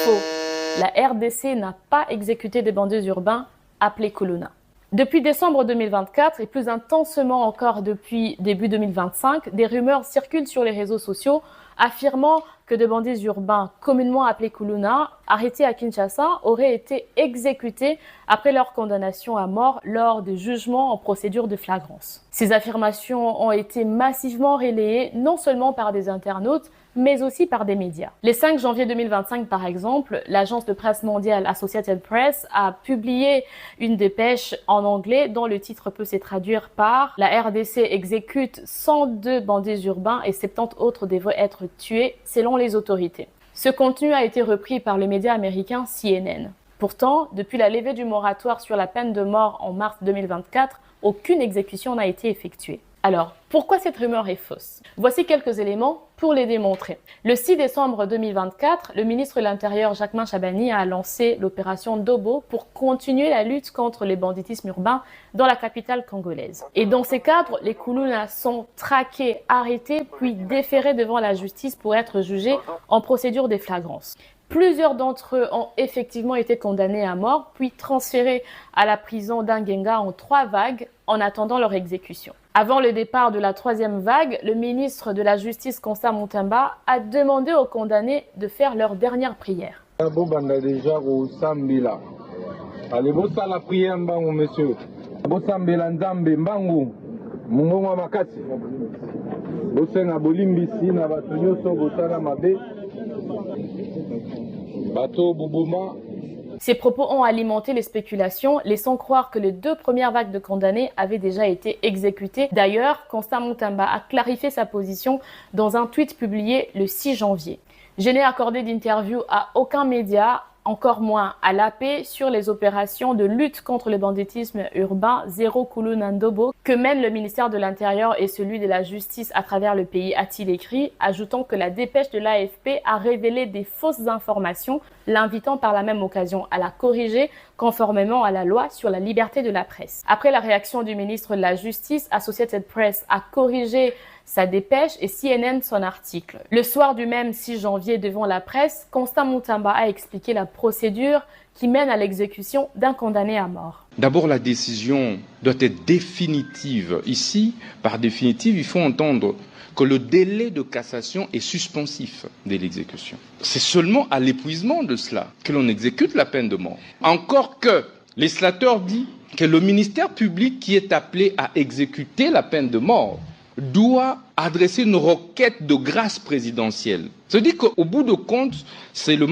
Faux. La RDC n'a pas exécuté des bandits urbains appelés Kuluna. Depuis décembre 2024 et plus intensément encore depuis début 2025, des rumeurs circulent sur les réseaux sociaux affirmant que des bandits urbains communément appelés Kuluna, arrêtés à Kinshasa, auraient été exécutés après leur condamnation à mort lors des jugements en procédure de flagrance. Ces affirmations ont été massivement relayées non seulement par des internautes, mais aussi par des médias. Le 5 janvier 2025, par exemple, l'agence de presse mondiale Associated Press a publié une dépêche en anglais dont le titre peut se traduire par « La RDC exécute 102 bandits urbains et 70 autres devraient être tués selon les autorités ». Ce contenu a été repris par le média américain CNN. Pourtant, depuis la levée du moratoire sur la peine de mort en mars 2024, aucune exécution n'a été effectuée. Alors, pourquoi cette rumeur est fausse? Voici quelques éléments pour les démontrer. Le 6 décembre 2024, le ministre de l'Intérieur Jacquemain Chabani a lancé l'opération Dobo pour continuer la lutte contre les banditismes urbains dans la capitale congolaise. Et dans ces cadres, les Kuluna sont traqués, arrêtés, puis déférés devant la justice pour être jugés en procédure des flagrances. Plusieurs d'entre eux ont effectivement été condamnés à mort, puis transférés à la prison d'Ingenga en 3 vagues en attendant leur exécution. Avant le départ de la 3e vague, le ministre de la Justice, Constant Mutamba, a demandé aux condamnés de faire leur dernière prière. Ces propos ont alimenté les spéculations, laissant croire que les 2 premières vagues de condamnés avaient déjà été exécutées. D'ailleurs, Constant Mutamba a clarifié sa position dans un tweet publié le 6 janvier. Je n'ai accordé d'interview à aucun média, encore moins à l'AP, sur les opérations de lutte contre le banditisme urbain Zéro Kuluna Ndobo que mène le ministère de l'Intérieur et celui de la Justice à travers le pays, a-t-il écrit, ajoutant que la dépêche de l'AFP a révélé des fausses informations, l'invitant par la même occasion à la corriger conformément à la loi sur la liberté de la presse. Après la réaction du ministre de la Justice, Associated Press a corrigé sa dépêche et CNN son article. Le soir du même 6 janvier devant la presse, Constant Mutamba a expliqué la procédure qui mène à l'exécution d'un condamné à mort. D'abord, la décision doit être définitive. Ici, par définitive, il faut entendre que le délai de cassation est suspensif de l'exécution. C'est seulement à l'épuisement de cela que l'on exécute la peine de mort. Encore que le législateur dit que le ministère public qui est appelé à exécuter la peine de mort doit adresser une requête de grâce présidentielle. C'est-à-dire qu'au bout de compte, c'est le